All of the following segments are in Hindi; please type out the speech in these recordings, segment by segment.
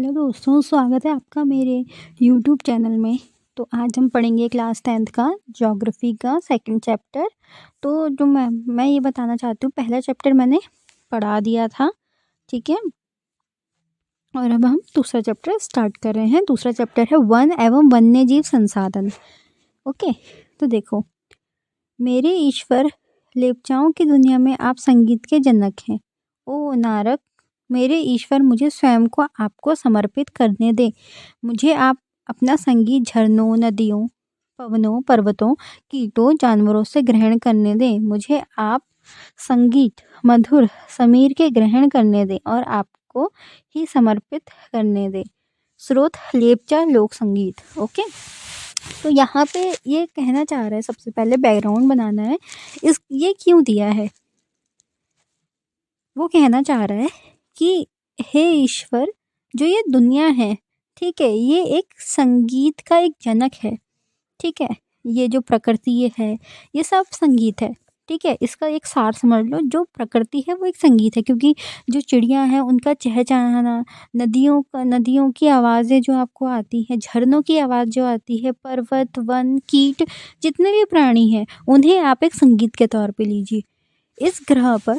हेलो दोस्तों, स्वागत है आपका मेरे यूट्यूब चैनल में। तो आज हम पढ़ेंगे क्लास 10th का ज्योग्राफी का सेकंड चैप्टर। तो जो मैं ये बताना चाहती हूँ, पहला चैप्टर मैंने पढ़ा दिया था, ठीक है। और अब हम दूसरा चैप्टर स्टार्ट कर रहे हैं। दूसरा चैप्टर है वन एवं वन्यजीव संसाधन। ओके, तो देखो, मेरे ईश्वर, लेप्चाओं की दुनिया में आप संगीत के जनक हैं। ओ नारक, मेरे ईश्वर, मुझे स्वयं को आपको समर्पित करने दे। मुझे आप अपना संगीत झरनों, नदियों, पवनों, पर्वतों, कीटों, जानवरों से ग्रहण करने दे। मुझे आप संगीत मधुर समीर के ग्रहण करने दे और आपको ही समर्पित करने दे। स्रोत लेप्चा लोक संगीत। ओके, तो यहाँ पे ये कहना चाह रहा है, सबसे पहले बैकग्राउंड बनाना है। ये क्यों दिया है, वो कहना चाह रहा है कि हे ईश्वर, जो ये दुनिया है, ठीक है, ये एक संगीत का एक जनक है, ठीक है। ये जो प्रकृति ये है, ये सब संगीत है, ठीक है। इसका एक सार समझ लो, जो प्रकृति है वो एक संगीत है, क्योंकि जो चिड़िया हैं उनका चहचहाना, नदियों की आवाज़ें जो आपको आती हैं, झरनों की आवाज़ जो आती है, पर्वत, वन, कीट, जितने भी प्राणी हैं, उन्हें आप एक संगीत के तौर पे लीजिए। इस ग्रह पर,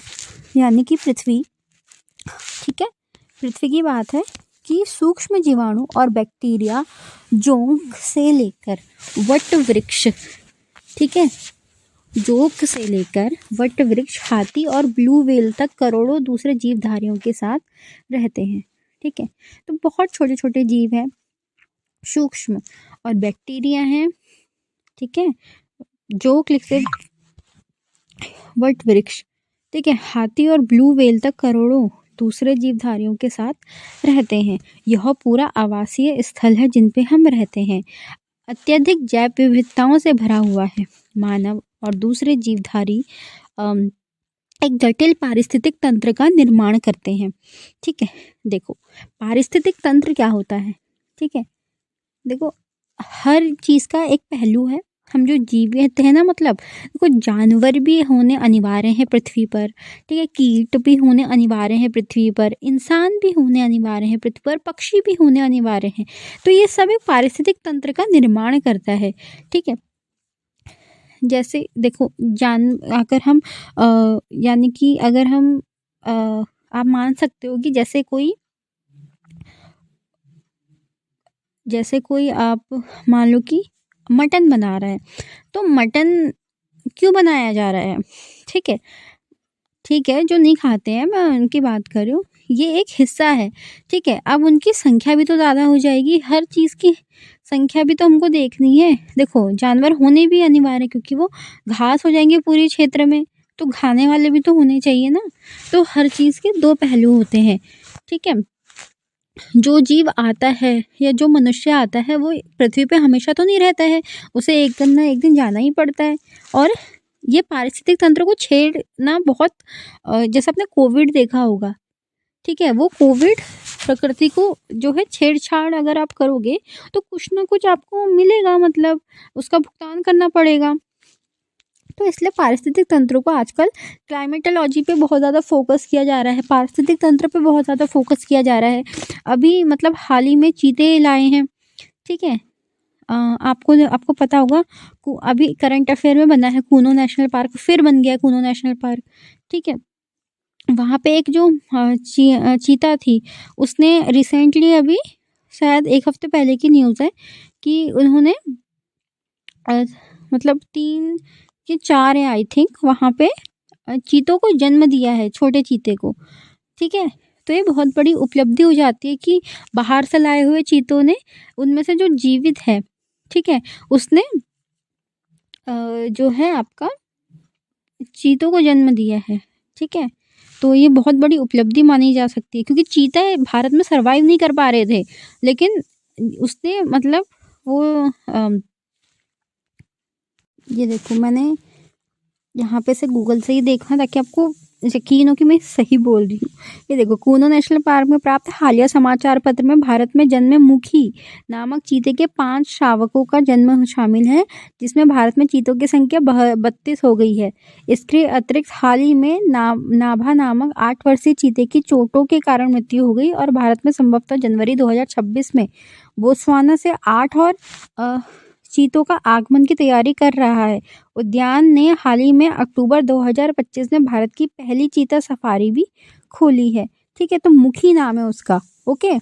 यानी कि पृथ्वी, ठीक है, पृथ्वी की बात है कि सूक्ष्म जीवाणु और बैक्टीरिया, जोंक से लेकर वट वृक्ष, ठीक है, जोंक से लेकर वट वृक्ष, हाथी और ब्लू व्हेल तक करोड़ों दूसरे जीवधारियों के साथ रहते हैं, ठीक है। तो बहुत छोटे छोटे जीव हैं, सूक्ष्म, और बैक्टीरिया हैं, ठीक है, जोंक लिखते वट वृक्ष, ठीक है, हाथी और ब्लू व्हेल तक करोड़ों दूसरे जीवधारियों के साथ रहते हैं। यह पूरा आवासीय स्थल है जिन पे हम रहते हैं। अत्यधिक जैव विविधताओं से भरा हुआ है। मानव और दूसरे जीवधारी एक जटिल पारिस्थितिक तंत्र का निर्माण करते हैं, ठीक है। देखो, पारिस्थितिक तंत्र क्या होता है, ठीक है। देखो, हर चीज़ का एक पहलू है। हम जो जीवित हैं ना, मतलब देखो, जानवर भी होने अनिवार्य हैं पृथ्वी पर, ठीक है, कीट भी होने अनिवार्य हैं पृथ्वी पर, इंसान भी होने अनिवार्य हैं पृथ्वी पर, पक्षी भी होने अनिवार्य हैं। तो ये सब एक पारिस्थितिक तंत्र का निर्माण करता है, ठीक है। जैसे देखो, अगर हम यानी कि अगर हम आप मान सकते हो कि जैसे कोई आप मान लो कि मटन बना रहा है, तो मटन क्यों बनाया जा रहा है, ठीक है, ठीक है, जो नहीं खाते हैं, मैं उनकी बात कर रही हूँ, ये एक हिस्सा है, ठीक है। अब उनकी संख्या भी तो ज़्यादा हो जाएगी, हर चीज़ की संख्या भी तो हमको देखनी है। देखो, जानवर होने भी अनिवार्य है, क्योंकि वो घास हो जाएंगे पूरे क्षेत्र में, तो खाने वाले भी तो होने चाहिए ना। तो हर चीज़ के दो पहलू होते हैं, ठीक है। जो जीव आता है या जो मनुष्य आता है, वो पृथ्वी पे हमेशा तो नहीं रहता है, उसे एक दिन ना एक दिन जाना ही पड़ता है। और ये पारिस्थितिक तंत्र को छेड़ना बहुत जैसे आपने कोविड देखा होगा, ठीक है, वो कोविड प्रकृति को जो है छेड़छाड़ अगर आप करोगे तो कुछ ना कुछ आपको मिलेगा, मतलब उसका भुगतान करना पड़ेगा। तो इसलिए पारिस्थितिक तंत्र को आजकल क्लाइमेटोलॉजी पे बहुत ज़्यादा फोकस किया जा रहा है, पारिस्थितिक तंत्र पे बहुत ज़्यादा फोकस किया जा रहा है। अभी मतलब हाल ही में चीते लाए हैं, ठीक है। आपको पता होगा, अभी करंट अफेयर में बना है कूनो नेशनल पार्क, फिर बन गया कूनो नेशनल पार्क, ठीक है। वहाँ पे एक जो चीता थी, उसने रिसेंटली, अभी शायद एक हफ्ते पहले की न्यूज़ है कि उन्होंने मतलब 3 के 4 है आई थिंक, वहाँ पे चीतों को जन्म दिया है, छोटे चीते को, ठीक है। तो ये बहुत बड़ी उपलब्धि हो जाती है कि बाहर से लाए हुए चीतों ने, उनमें से जो जीवित है, ठीक है, उसने जो है आपका चीतों को जन्म दिया है, ठीक है। तो ये बहुत बड़ी उपलब्धि मानी जा सकती है, क्योंकि चीता भारत में सर्वाइव नहीं कर पा रहे थे, लेकिन उसने मतलब वो ये देखो, मैंने यहाँ पे से गूगल से ही देखा ताकि आपको यकीन हो कि मैं सही बोल रही हूँ। ये देखो, कूनो नेशनल पार्क में प्राप्त हालिया समाचार पत्र में भारत में जन्मे मुखी नामक चीते के 5 शावकों का जन्म शामिल है, जिसमें भारत में चीतों की संख्या 32 हो गई है। इसके अतिरिक्त हाल ही में नाभा नामक 8 वर्षीय चीते की चोटों के कारण मृत्यु हो गई और भारत में संभवतः जनवरी 2026 में बोत्सवाना से 8 और चीतों का आगमन की तैयारी कर रहा है। उद्यान ने हाल ही में अक्टूबर 2025 में भारत की पहली चीता सफारी भी खोली है। ठीक है, तो मुखी नाम है उसका। ओके,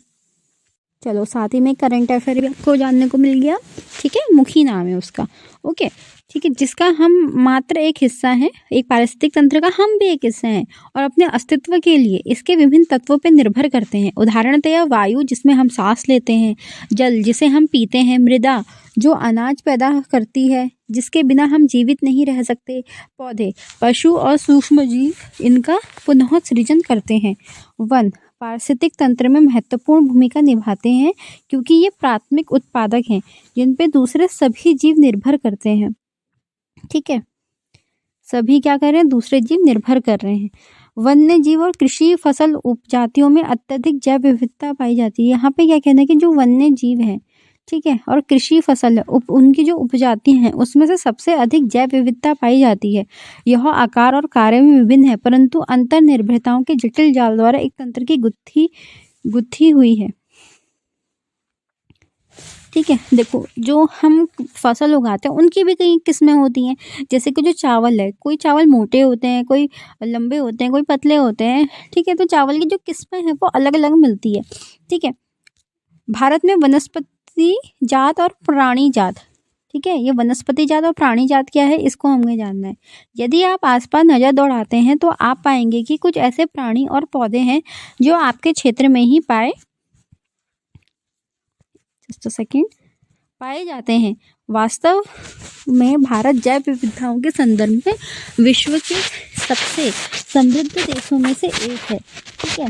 चलो साथ ही में करंट अफेयर भी आपको जानने को मिल गया। ठीक है, मुखी नाम है उसका। ओके, ठीक है, जिसका हम मात्र एक हिस्सा है, एक पारिस्थितिक तंत्र का हम भी एक हिस्सा हैं और अपने अस्तित्व के लिए इसके विभिन्न तत्वों पर निर्भर करते हैं। उदाहरणतः वायु जिसमें हम सांस लेते हैं, जल जिसे हम पीते हैं, मृदा जो अनाज पैदा करती है जिसके बिना हम जीवित नहीं रह सकते, पौधे, पशु और सूक्ष्म जीव इनका पुनः सृजन करते हैं, वन पारिस्थितिक तंत्र में महत्वपूर्ण भूमिका निभाते हैं क्योंकि ये प्राथमिक उत्पादक हैं जिन पे दूसरे सभी जीव निर्भर करते हैं। ठीक है, सभी क्या कर रहे हैं, दूसरे जीव निर्भर कर रहे हैं। वन्य जीव और कृषि फसल उपजातियों में अत्यधिक जैव विविधता पाई जाती है। यहाँ पे क्या कहना है कि जो वन्य जीव है, ठीक है, और कृषि फसल है, उनकी जो उपजाति हैं उसमें से सबसे अधिक जैव विविधता पाई जाती है। यह आकार और कार्य में विभिन्न है परंतु अंतर निर्भरताओं के जटिल जाल द्वारा एक तंत्र की गुत्थी हुई है। ठीक है, देखो जो हम फसल उगाते हैं उनकी भी कई किस्में होती हैं। जैसे कि जो चावल है, कोई चावल मोटे होते हैं, कोई लंबे होते हैं, कोई पतले होते हैं। ठीक है, तो चावल की जो किस्में हैं वो अलग अलग मिलती है। ठीक है, भारत में वनस्पति जात और प्राणी जात, ठीक है, ये वनस्पति जात और प्राणी जात क्या है इसको हमें जानना है। यदि आप आसपास नज़र दौड़ाते हैं तो आप पाएंगे कि कुछ ऐसे प्राणी और पौधे हैं जो आपके क्षेत्र में ही पाए जाते हैं। वास्तव में भारत जैव विविधताओं के संदर्भ में विश्व के सबसे समृद्ध देशों में से एक है। ठीक है,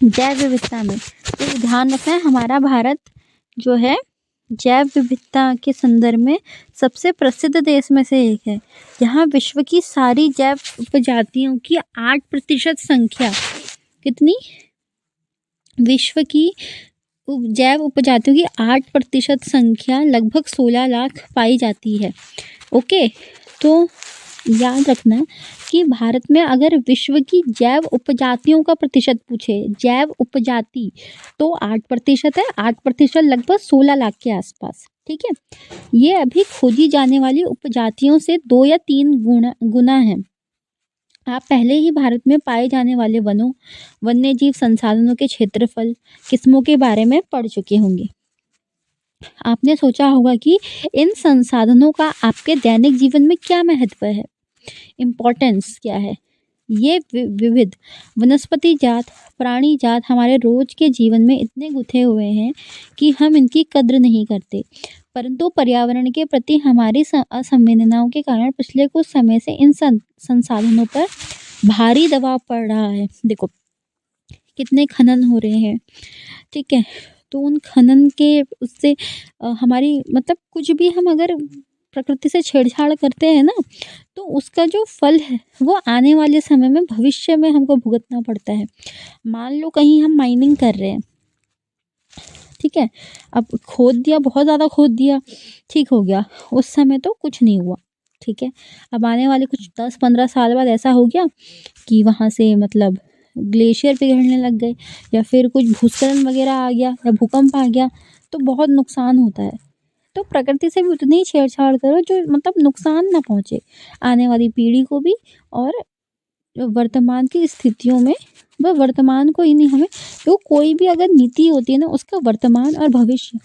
जैव विविधता में तो ध्यान रखना है, हमारा भारत जो है जैव विविधता के संदर्भ में सबसे प्रसिद्ध देश में से एक है। यहाँ विश्व की सारी जैव प्रजातियों की 8% संख्या, कितनी, विश्व की जैव उपजातियों की 8% संख्या लगभग 16 लाख पाई जाती है। ओके, तो याद रखना कि भारत में अगर विश्व की जैव उपजातियों का प्रतिशत पूछे, जैव उपजाति, तो 8% है। 8% लगभग 16 लाख के आसपास। ठीक है, ये अभी खोजी जाने वाली उपजातियों से 2 या 3 गुना है। आप पहले ही भारत में पाए जाने वाले वन्य जीव संसाधनों के क्षेत्रफल, किस्मों के बारे में पढ़ चुके होंगे। आपने सोचा होगा कि इन संसाधनों का आपके दैनिक जीवन में क्या महत्व है, इम्पोर्टेंस क्या है। ये विविध वनस्पति जात, प्राणी जात हमारे रोज के जीवन में इतने गुथे हुए हैं कि हम इनकी कद्र नहीं करते, परंतु पर्यावरण के प्रति हमारी असंवेदनाओं के कारण पिछले कुछ समय से इन संसाधनों पर भारी दबाव पड़ रहा है। देखो कितने खनन हो रहे हैं। ठीक है, तो उन खनन के उससे हमारी मतलब कुछ भी हम अगर प्रकृति से छेड़छाड़ करते हैं ना, तो उसका जो फल है वो आने वाले समय में भविष्य में हमको भुगतना पड़ता है। मान लो कहीं हम माइनिंग कर रहे हैं, ठीक है, अब खोद दिया, बहुत ज़्यादा खोद दिया, ठीक हो गया, उस समय तो कुछ नहीं हुआ। ठीक है, अब आने वाले कुछ 10-15 साल बाद ऐसा हो गया कि वहाँ से मतलब ग्लेशियर पिघलने लग गए या फिर कुछ भूस्खलन वगैरह आ गया या भूकंप आ गया, तो बहुत नुकसान होता है। तो प्रकृति से भी उतनी ही छेड़छाड़ करो जो मतलब नुकसान ना पहुँचे आने वाली पीढ़ी को भी, और वर्तमान की स्थितियों में वह वर्तमान को ही नहीं, हमें तो कोई भी अगर नीति होती है ना, उसका वर्तमान और भविष्य,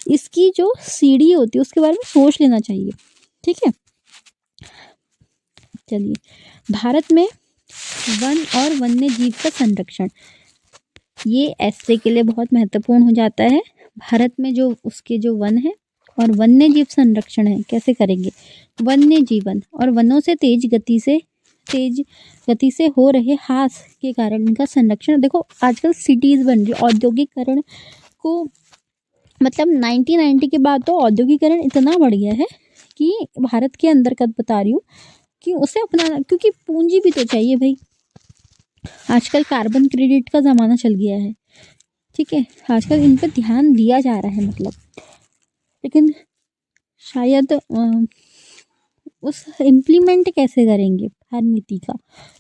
इसकी जो सीढ़ी होती है उसके बारे में सोच लेना चाहिए। ठीक है, चलिए, भारत में वन और वन्य जीव का संरक्षण, ये ऐसे के लिए बहुत महत्वपूर्ण हो जाता है। भारत में जो उसके जो वन है और वन्य जीव संरक्षण है, कैसे करेंगे, वन्य जीवन और वनों से तेज गति से हो रहे ह्रास के कारण इनका संरक्षण। देखो आजकल सिटीज़ बन रही, औद्योगिकरण को मतलब 1990 के बाद तो औद्योगिकरण इतना बढ़ गया है कि भारत के अंदर का बता रही हूँ कि उसे अपनाना, क्योंकि पूंजी भी तो चाहिए भाई। आजकल कार्बन क्रेडिट का ज़माना चल गया है, ठीक है, आजकल इन पर ध्यान दिया जा रहा है मतलब, लेकिन शायद उस इम्प्लीमेंट कैसे करेंगे हर नीति का।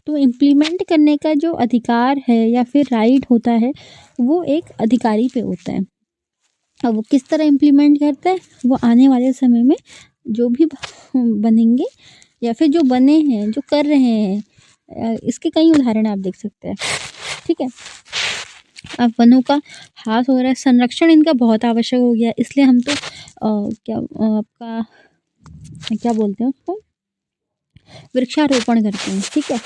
तो इम्प्लीमेंट करने का जो अधिकार है या फिर राइट होता है वो एक अधिकारी पे होता है। अब वो किस तरह इम्प्लीमेंट करता है वो आने वाले समय में जो भी बनेंगे या फिर जो बने हैं, जो कर रहे हैं, इसके कई उदाहरण आप देख सकते हैं, ठीक है। अब वनों का ह्रास हो रहा है, संरक्षण इनका बहुत आवश्यक हो गया, इसलिए हम तो आपका क्या बोलते हैं उसको, वृक्षारोपण करते हैं, ठीक है।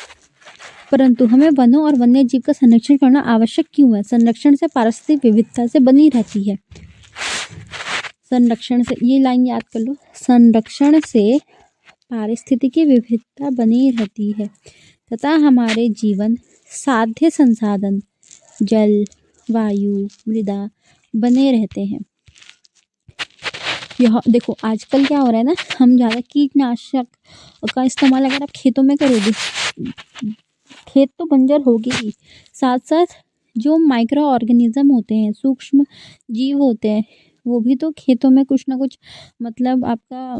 परंतु हमें वनों और वन्य जीव का संरक्षण करना आवश्यक क्यों है? संरक्षण से पारिस्थितिक विविधता से बनी रहती है। संरक्षण से, ये लाइन याद कर लो, संरक्षण से पारिस्थितिकी विविधता बनी रहती है तथा हमारे जीवन साध्य संसाधन जल, वायु, मृदा बने रहते हैं। यह देखो आजकल क्या हो रहा है ना, हम ज़्यादा कीटनाशक का इस्तेमाल अगर आप खेतों में करोगे, खेत तो बंजर होगी ही, साथ साथ जो माइक्रो ऑर्गेनिज्म होते हैं, सूक्ष्म जीव होते हैं, वो भी तो खेतों में कुछ ना कुछ मतलब आपका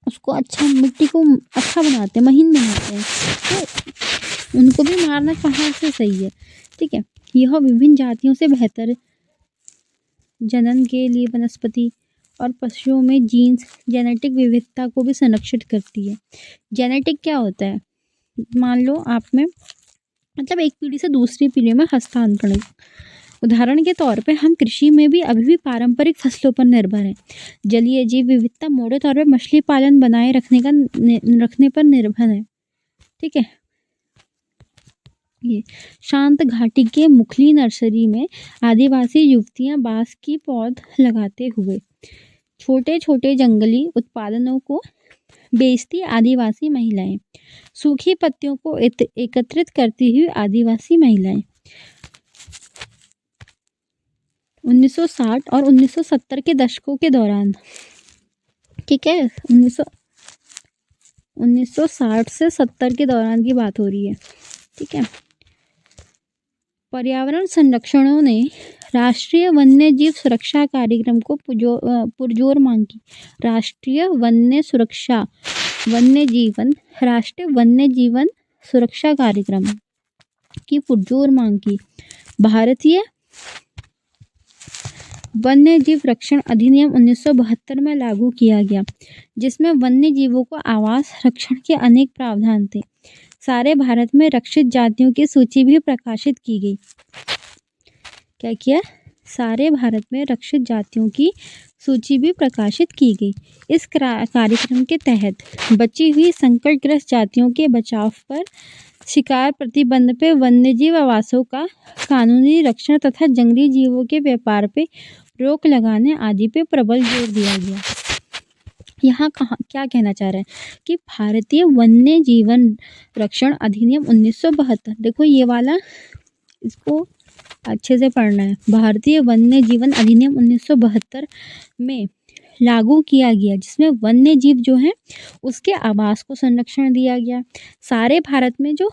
उसको अच्छा, मिट्टी को अच्छा बनाते हैं, महीन बनाते हैं, तो उनको भी मारना कहाँ से सही है, ठीक है। यह विभिन्न जातियों से बेहतर जनन के लिए वनस्पति और पशुओं में जीन्स जेनेटिक विविधता को भी संरक्षित करती है। जेनेटिक क्या होता है? मान लो आप में मतलब एक पीढ़ी से दूसरी पीढ़ी में हस्तांतरण। उदाहरण के तौर पे हम कृषि में भी अभी भी पारंपरिक फसलों पर निर्भर हैं। जलीय जीव विविधता मोटे तौर पे मछली पालन बनाए रखने पर निर्भर है, ठीक है। ये शांत घाटी के मुखली नर्सरी में आदिवासी युवतियां बांस की पौध लगाते हुए छोटे छोटे जंगली उत्पादनों को बेचती आदिवासी महिलाएं, सूखी पत्तियों को एकत्रित करती हुई आदिवासी महिलाएं। 1960 और 1970 के दशकों के दौरान, ठीक है, 1960 से 70 के दौरान की बात हो रही है, ठीक है। पर्यावरण संरक्षणों ने राष्ट्रीय वन्य जीव सुरक्षा कार्यक्रम को पुरजोर मांग की। राष्ट्रीय वन्य जीवन सुरक्षा कार्यक्रम की पुरजोर मांग की। भारतीय वन्य जीव रक्षण अधिनियम 1972 में लागू किया गया, जिसमें वन्य जीवों को आवास रक्षण के अनेक प्रावधान थे। सारे भारत में रक्षित जातियों की सूची भी प्रकाशित की गई। क्या किया? सारे भारत में रक्षित जातियों की सूची भी प्रकाशित की गई। इस कार्यक्रम के तहत बची हुई संकटग्रस्त जातियों के बचाव पर, शिकार प्रतिबंध पे, वन्यजीव आवासों का कानूनी रक्षण तथा जंगली जीवों के व्यापार पे रोक लगाने आदि पे प्रबल जोर दिया गया। यहाँ क्या कहना चाह रहे हैं कि भारतीय वन्य जीवन रक्षण अधिनियम 1972, देखो ये वाला, इसको अच्छे से पढ़ना है। भारतीय वन्य जीवन अधिनियम 1972 में लागू किया गया, जिसमें वन्य जीव जो हैं उसके आवास को संरक्षण दिया गया। सारे भारत में जो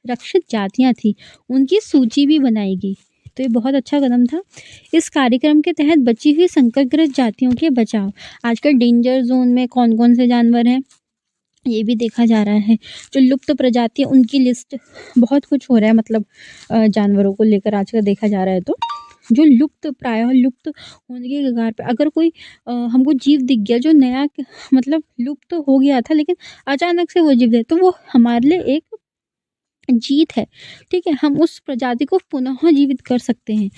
रक्षित जातियां थी उनकी सूची भी बनाई गई। तो ये बहुत अच्छा कदम था। इस कार्यक्रम के तहत बची हुई संकटग्रस्त जातियों के बचाव, आजकल डेंजर जोन में कौन कौन से जानवर हैं ये भी देखा जा रहा है। जो लुप्त प्रजातियां, उनकी लिस्ट, बहुत कुछ हो रहा है मतलब जानवरों को लेकर आजकल देखा जा रहा है। तो जो प्रायः लुप्त होने के कगार पे अगर कोई हमको जीव दिख गया जो नया मतलब लुप्त हो गया था, लेकिन अचानक से वो जीव है, तो वो हमारे लिए एक जीत है, ठीक है। हम उस प्रजाति को पुनः जीवित कर सकते हैं।